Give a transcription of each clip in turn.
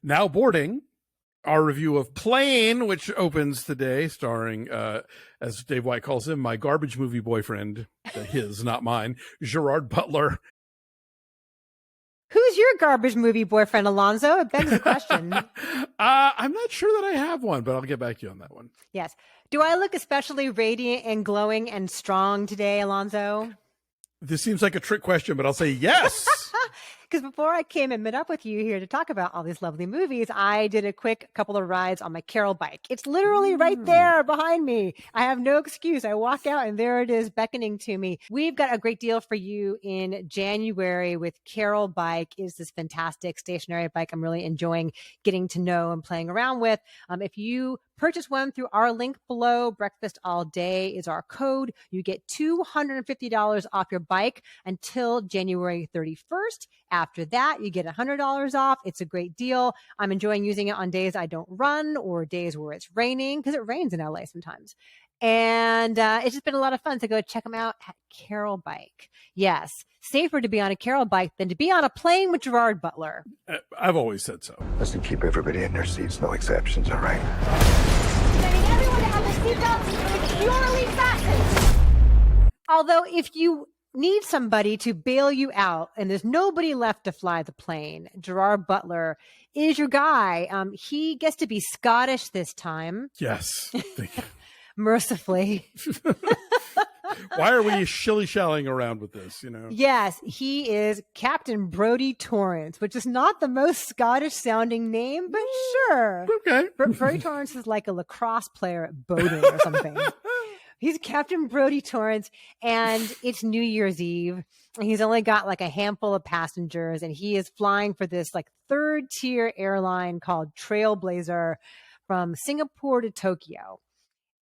Now boarding, our review of Plane, which opens today, starring, as Dave White calls him, my garbage movie boyfriend, his, not mine, Gerard Butler. Who's your garbage movie boyfriend, Alonso? It begs the question. I'm not sure that I have one, but I'll get back to you on that one. Yes. Do I look especially radiant and glowing and strong today, Alonso? This seems like a trick question, but I'll say yes. Because before I came and met up with you here to talk about all these lovely movies, I did a quick couple of rides on my Carol bike. It's literally right there behind me. I have no excuse. I walk out and there it is beckoning to me. We've got a great deal for you in January with Carol Bike. Is this fantastic stationary bike I'm really enjoying getting to know and playing around with. If you purchase one through our link below, Breakfast All Day is our code. You get $250 off your bike until January 31st. After that, you get $100 off. It's a great deal. I'm enjoying using it on days I don't run or days where it's raining, because it rains in LA sometimes. And it's just been a lot of fun. So go check them out at Carol Bike. Yes, safer to be on a Carol Bike than to be on a plane with Gerard Butler. I've always said so. Listen, keep everybody in their seats. No exceptions, all right? Getting everyone to have their seatbelts securely fastened. Although if you need somebody to bail you out and there's nobody left to fly the plane, Gerard Butler is your guy. He gets to be Scottish this time. Yes. Mercifully. Why are we shilly-shallying around with this, you know? Yes, he is Captain Brodie Torrance, which is not the most Scottish-sounding name, but sure. Okay. Brodie Torrance is like a lacrosse player at Bowdoin or something. He's Captain Brodie Torrance, and it's New Year's Eve. He's only got like a handful of passengers, and he is flying for this like third-tier airline called Trailblazer from Singapore to Tokyo.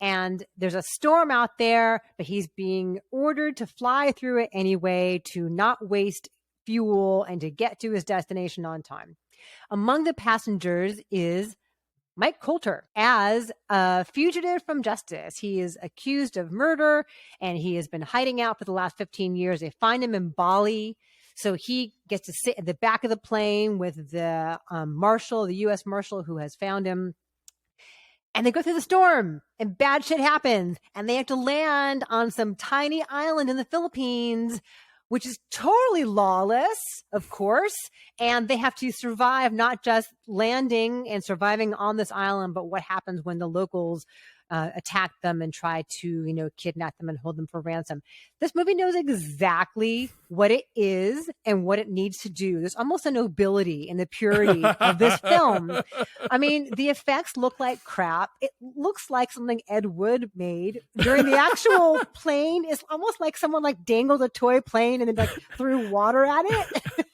And there's a storm out there, but he's being ordered to fly through it anyway, to not waste fuel and to get to his destination on time. Among the passengers is Mike Colter as a fugitive from justice. He is accused of murder and he has been hiding out for the last 15 years. They find him in Bali. So he gets to sit at the back of the plane with the marshal, the U.S. marshal who has found him. And they go through the storm and bad shit happens and they have to land on some tiny island in the Philippines, which is totally lawless, of course. And they have to survive, not just landing and surviving on this island, but what happens when the locals attack them and try to, kidnap them and hold them for ransom. This movie knows exactly what it is and what it needs to do. There's almost a nobility in the purity of this film. I mean, the effects look like crap. It looks like something Ed Wood made during the actual plane. It's almost like someone like dangled a toy plane and then like threw water at it.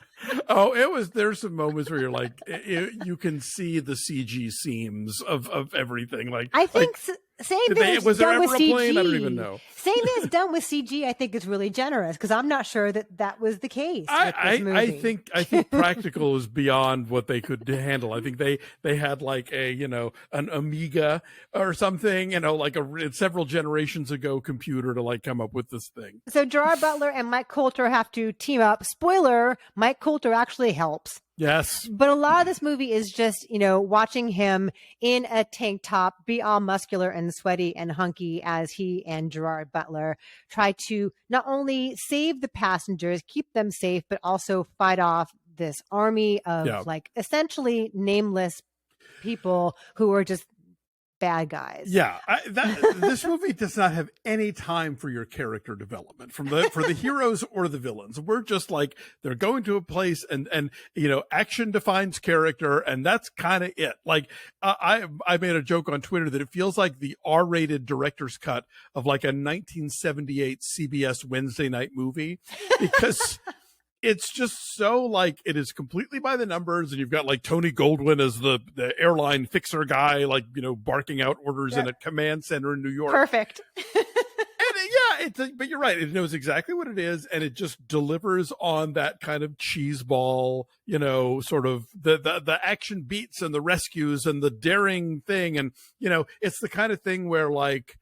Oh, there's some moments where you're like, you can see the CG seams of everything. Like, I think saying that it's done with CG. Plane? I don't even know. Saying that it's done with CG, I think is really generous because I'm not sure that was the case. I think practical is beyond what they could handle. I think they had like an Amiga or something, like several generations ago computer to like come up with this thing. So Gerard Butler and Mike Colter have to team up. Spoiler, Mike Colter actually helps. Yes. But a lot of this movie is just, watching him in a tank top, be all muscular and sweaty and hunky as he and Gerard Butler try to not only save the passengers, keep them safe, but also fight off this army of essentially nameless people who are just bad guys. Yeah, this movie does not have any time for your character development for the heroes or the villains. We're just like, they're going to a place and action defines character, and that's kind of it. Like I made a joke on Twitter that it feels like the R-rated director's cut of like a 1978 CBS Wednesday night movie, because it's just so like, it is completely by the numbers, and you've got like Tony Goldwyn as the airline fixer guy, like, barking out orders in a command center in New York. Perfect. But you're right. It knows exactly what it is, and it just delivers on that kind of cheeseball, sort of the action beats and the rescues and the daring thing. And, it's the kind of thing where like,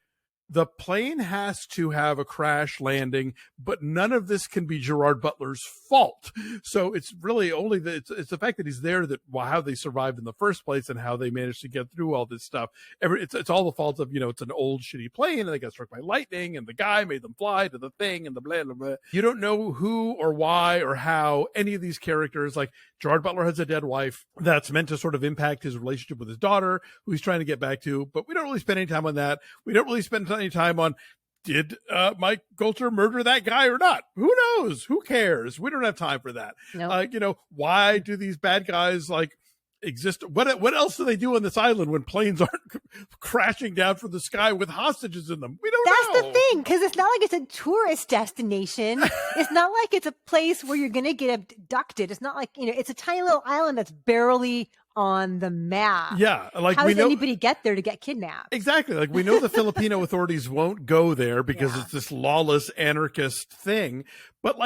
the plane has to have a crash landing, but none of this can be Gerard Butler's fault. So it's really only it's the fact that he's there, that how they survived in the first place and how they managed to get through all this stuff. It's all the fault of, it's an old shitty plane and they got struck by lightning and the guy made them fly to the thing and the blah, blah, blah. You don't know who or why or how any of these characters, like Gerard Butler has a dead wife that's meant to sort of impact his relationship with his daughter, who he's trying to get back to, but we don't really spend any time on that. We don't really spend any time on, did Mike Colter murder that guy or not? Who knows? Who cares? We don't have time for that. Nope. Why do these bad guys exist? What else do they do on this island when planes aren't crashing down from the sky with hostages in them? We don't know. That's the thing, because it's not like it's a tourist destination. It's not like it's a place where you're going to get abducted. It's not like, it's a tiny little island that's barely on the map. Yeah. How does anybody get there to get kidnapped? Exactly. We know the Filipino authorities won't go there because it's this lawless anarchist thing. But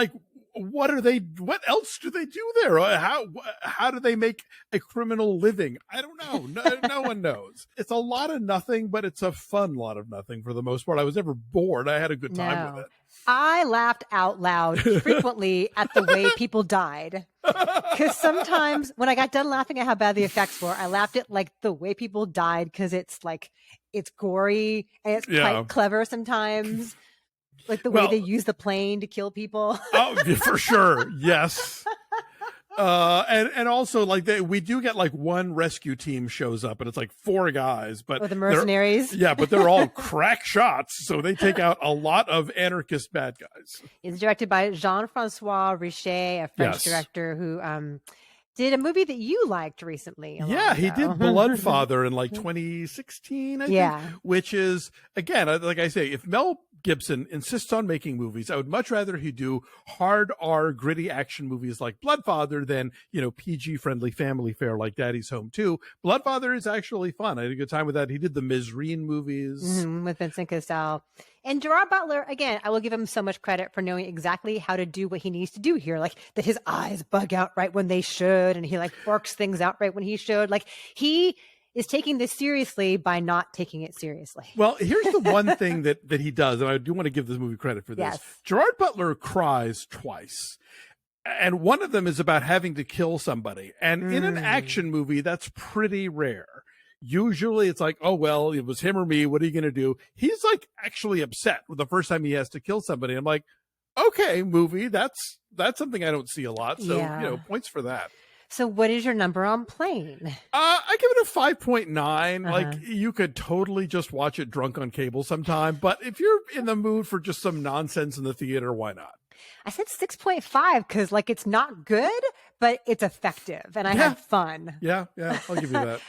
what else do they do there? How do they make a criminal living? I don't know. No one knows. It's a lot of nothing, but it's a fun lot of nothing for the most part. I was never bored. I had a good time with it. I laughed out loud frequently at the way people died. Because sometimes when I got done laughing at how bad the effects were, I laughed at the way people died, because it's gory and it's quite clever sometimes. The way they use the plane to kill people. Oh, for sure. Yes. And also we do get one rescue team shows up and it's 4 guys, but the mercenaries. But they're all crack shots. So they take out a lot of anarchist bad guys. It's directed by Jean-Francois Richet, a French director who, did a movie that you liked recently. Yeah, he did Bloodfather in 2016, I think, which is, again, like I say, if Mel Gibson insists on making movies, I would much rather he do hard R, gritty action movies like Bloodfather than, PG-friendly family fare like Daddy's Home 2. Bloodfather is actually fun. I had a good time with that. He did the Mizreen movies. With Vincent Cassel. And Gerard Butler, again, I will give him so much credit for knowing exactly how to do what he needs to do here. That his eyes bug out right when they should, and he barks things out right when he should. He is taking this seriously by not taking it seriously. Well, here's the one thing that he does, and I do want to give this movie credit for this. Yes. Gerard Butler cries twice. And one of them is about having to kill somebody. And in an action movie, that's pretty rare. Usually it's oh, well, it was him or me. What are you going to do? He's actually upset with the first time he has to kill somebody. I'm okay, movie. That's something I don't see a lot. So, points for that. So what is your number on Plane? I give it a 5.9. You could totally just watch it drunk on cable sometime. But if you're in the mood for just some nonsense in the theater, why not? I said 6.5 because it's not good, but it's effective and I had fun. Yeah, I'll give you that.